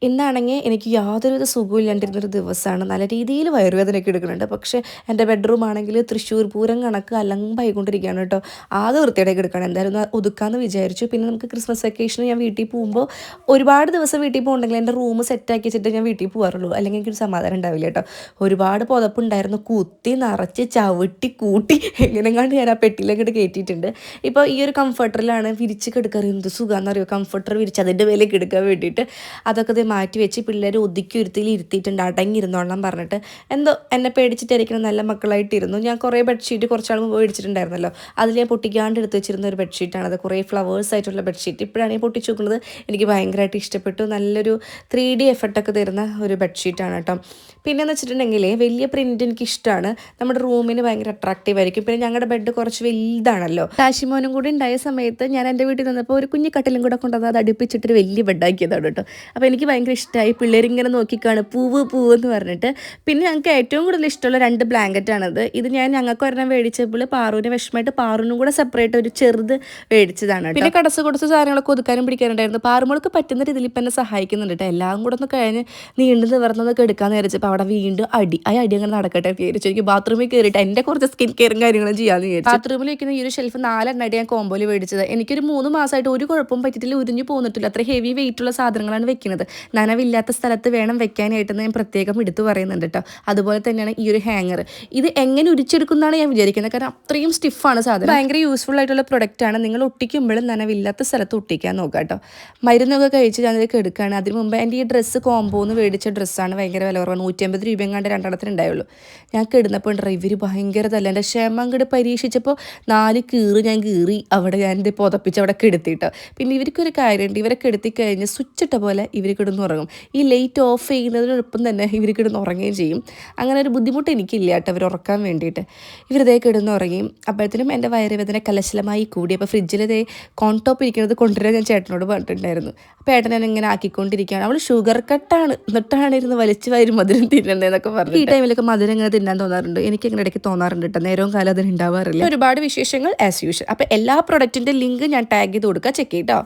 ഇന്നാണെങ്കിൽ എനിക്ക് യാതൊരുവിധ സുഖവും ഇല്ലാണ്ടിരുന്നൊരു ദിവസമാണ്. നല്ല രീതിയിൽ വയറുവേദനയൊക്കെ എടുക്കുന്നുണ്ട്. പക്ഷേ എൻ്റെ ബെഡ്റൂം ആണെങ്കിൽ തൃശ്ശൂർ പൂരം കണക്ക് അലമ്പായിക്കൊണ്ടിരിക്കുകയാണ് കേട്ടോ. ആകെ വൃത്തികേടാക്കി എടുക്കണം. എന്തായാലും ഒന്ന് ഒതുക്കാമെന്ന് വിചാരിച്ചു. പിന്നെ നമുക്ക് ക്രിസ്മസ് വെക്കേഷന് ഞാൻ വീട്ടിൽ പോകുമ്പോൾ ഒരുപാട് ദിവസം വീട്ടിൽ പോകുന്നുണ്ടെങ്കിൽ എൻ്റെ റൂം സെറ്റാക്കി വെച്ചിട്ട് ഞാൻ വീട്ടിൽ പോകാറുള്ളൂ. അല്ലെങ്കിൽ എനിക്കൊരു സമാധാനം ഉണ്ടാവില്ല കേട്ടോ. ഒരുപാട് പുതപ്പുണ്ടായിരുന്നു. കുത്തി നിറച്ച് ചവിട്ടി കൂട്ടി എങ്ങനെങ്ങാണ്ട് ഞാൻ ആ പെട്ടിയിലേക്ക് കയറ്റിയിട്ടുണ്ട്. ഇപ്പോൾ ഈ ഒരു കംഫർട്ടറിലാണ് വിരിച്ച് കിടക്കാറ്. എന്ത് സുഖമാണെന്നറിയോ, കംഫർട്ടർ വിരിച്ച് അതിൻ്റെ മേലേക്ക് എടുക്കാൻ വേണ്ടിയിട്ട്. അതൊക്കെ മാറ്റി വെച്ച് പിള്ളേർ ഒതുക്കി ഒരുത്തിൽ ഇരുത്തിയിട്ടുണ്ട്, അടങ്ങിയിരുന്നോളാം പറഞ്ഞിട്ട്. എന്തോ എന്നെ പേടിച്ചിട്ടായിരിക്കണം, നല്ല മക്കളായിട്ടിരുന്നു. ഞാൻ കുറേ ബെഡ്ഷീറ്റ് കുറച്ചാൾ മുമ്പ് മേടിച്ചിട്ടുണ്ടായിരുന്നല്ലോ, അതിൽ ഞാൻ പൊട്ടിക്കാണ്ട് എടുത്ത് വെച്ചിരുന്ന ഒരു ബെഡ്ഷീറ്റാണ് അത്. കുറേ ഫ്ലവേഴ്സ് ആയിട്ടുള്ള ബെഡ്ഷീറ്റ്. ഇപ്പോഴാണ് ഞാൻ പൊട്ടിച്ച് നോക്കുന്നത്. എനിക്ക് ഭയങ്കരമായിട്ട് ഇഷ്ടപ്പെട്ടു. നല്ലൊരു 3D എഫക്റ്റൊക്കെ തരുന്ന ഒരു ബെഡ്ഷീറ്റാണ് കേട്ടോ. പിന്നെയെന്ന് വെച്ചിട്ടുണ്ടെങ്കിൽ വലിയ പ്രിൻ്റ് എനിക്ക് ഇഷ്ടമാണ്. നമ്മുടെ റൂമിന് ഭയങ്കര അട്രാക്റ്റീവ് ആയിരിക്കും. പിന്നെ ഞങ്ങളുടെ ബെഡ് കുറച്ച് വലുതാണല്ലോ. കാശിമോനും കൂടി ഉണ്ടായ സമയത്ത് ഞാൻ എൻ്റെ വീട്ടിൽ നിന്നപ്പോൾ ഒരു കുഞ്ഞു കട്ടിലും കൂടെ കൊണ്ടുവന്ന് അത് അടുപ്പിച്ചിട്ടൊരു വലിയ ബെഡാക്കിയതാണ് കേട്ടോ. അപ്പോൾ എനിക്ക് ഭയങ്കര ഇഷ്ടമായി. പിള്ളേരിങ്ങനെ നോക്കിക്കാണ് പൂവ് പൂവ് എന്ന് പറഞ്ഞിട്ട്. പിന്നെ ഞങ്ങൾക്ക് ഏറ്റവും കൂടുതൽ ഇഷ്ടമുള്ള 2 ബ്ലാങ്കറ്റാണത്. ഇത് ഞാൻ ഞങ്ങൾക്ക് ഒരെണ്ണം മേടിച്ചപ്പോൾ പാറുവിന് വിഷമമായിട്ട് പാറുവിനും കൂടെ സെപ്പറേറ്റ് ഒരു ചെറുത് മേടിച്ചതാണ്. പിന്നെ കടസ് കൊടുത്ത സാധനങ്ങളൊക്കെ ഒതുക്കാനും പിടിക്കാനുണ്ടായിരുന്നു. പാറുമോൾക്ക് പറ്റുന്ന രീതിയിൽ ഇപ്പം എന്നെ സഹായിക്കുന്നുണ്ട് കേട്ടോ. എല്ലാം കൂടെ ഒന്ന് കഴിഞ്ഞ് നീണ്ടു നിവർന്നതൊക്കെ എടുക്കാമെന്ന് വിചാരിച്ചപ്പോൾ അവിടെ വീണ്ടും ആ അടി അങ്ങനെ നടക്കട്ടെ വിചാരിച്ചു. എനിക്ക് ബാത്റൂമിൽ കയറിയിട്ട് എൻ്റെ കുറച്ച് സ്കിൻ കെയറും കാര്യങ്ങളും ചെയ്യാമെന്ന് വിചാരിച്ചു. ബാത്റൂമിൽ വയ്ക്കുന്ന ഈ ഒരു ഷെൽഫ് 4 എണ്ണടി ഞാൻ കോമ്പോയിൽ മേടിച്ചത്. എനിക്കൊരു 3 മാസമായിട്ട് ഒരു കുഴപ്പവും പറ്റിയിട്ടില്ല, ഉരിഞ്ഞു പോന്നിട്ടില്ല. അത്ര ഹെവി വെയിറ്റുള്ള സാധനങ്ങളാണ് വെക്കുന്നത്. നനവില്ലാത്ത സ്ഥലത്ത് വേണം വെക്കാനായിട്ടെന്ന് ഞാൻ പ്രത്യേകം എടുത്തു പറയുന്നുണ്ട് കേട്ടോ. അതുപോലെ തന്നെയാണ് ഈ ഒരു ഹാങ്ങർ. ഇത് എങ്ങനെ ഉരിച്ചെടുക്കുന്നതാണ് ഞാൻ വിചാരിക്കുന്നത്. കാരണം അത്രയും സ്റ്റിഫാണ് സാധനം. ഭയങ്കര യൂസ്ഫുൾ ആയിട്ടുള്ള പ്രൊഡക്റ്റാണ്. നിങ്ങൾ ഒട്ടിക്കുമ്പോഴും നനവില്ലാത്ത സ്ഥലത്ത് ഒട്ടിക്കാൻ നോക്കുക കേട്ടോ. മരുന്നൊക്കെ കഴിച്ച് ഞാനതൊക്കെ എടുക്കുകയാണ്. അതിന് മുമ്പ് എൻ്റെ ഈ ഡ്രസ്സ് കോമ്പോന്ന് മേടിച്ച ഡ്രസ്സാണ്. ഭയങ്കര വില കുറവാണ്. 150 രൂപയും കണ്ട് 2 ഉണ്ടായുള്ളൂ. ഞാൻ കിടന്നപ്പോൾ ഉണ്ടോ ഇവർ ഭയങ്കര തല്ല. എൻ്റെ ക്ഷമ അങ്ങോട്ട് പരീക്ഷിച്ചപ്പോൾ 4 കീറ് ഞാൻ കീറി അവിടെ ഞാൻ ഇത് പുതപ്പിച്ച് അവിടെ കിടത്തിയിട്ടോ. പിന്നെ ഇവർക്കൊരു കാര്യമുണ്ട്, ഇവരെ കിടത്തി കഴിഞ്ഞ് സ്വിച്ച് ഇട്ട പോലെ ഇവർ കിടന്നുറങ്ങും. ഈ ലൈറ്റ് ഓഫ് ചെയ്യുന്നതിനൊപ്പം തന്നെ ഇവർ കിടന്നുറങ്ങുകയും ചെയ്യും. അങ്ങനെ ഒരു ബുദ്ധിമുട്ട് എനിക്കില്ല കേട്ടോ അവർ ഉറക്കാൻ വേണ്ടിയിട്ട്. ഇവരിതേ കിടന്നുറങ്ങി. അപ്പോഴത്തേനും എൻ്റെ വയറുവേദന കലശലമായി കൂടി. അപ്പോൾ ഫ്രിഡ്ജിലിതേ കോൺ ടോപ്പ് ഇരിക്കുന്നത് കൊണ്ടുവരാൻ ഞാൻ ചേട്ടനോട് പറഞ്ഞിട്ടുണ്ടായിരുന്നു. അപ്പോൾ ഏട്ടൻ ഞാൻ ഇങ്ങനെ ആക്കിക്കൊണ്ടിരിക്കുകയാണ്. അവൾ ഷുഗർ കട്ടാണ്, എന്നിട്ടാണ് ഇരുന്ന് വലിച്ചു വാരി മധുരം തിന്നണ്ടേന്നൊക്കെ പറഞ്ഞു. ഈ ടൈമിലൊക്കെ മധുരം ഇങ്ങനെ തിന്നാൻ തോന്നാറുണ്ട്. എനിക്ക് അങ്ങനെ ഇടയ്ക്ക് തോന്നാറുണ്ട് കേട്ടോ. നേരവും കാലം അതിന് ഉണ്ടാവാറില്ല. ഒരുപാട് വിശേഷങ്ങൾ ആസ് യൂഷ്വൽ. അപ്പോൾ എല്ലാ പ്രൊഡക്റ്റിൻ്റെ ലിങ്ക് ഞാൻ ടാഗ് ചെയ്ത് കൊടുക്കുക, ചെക്ക് ചെയ്തോ.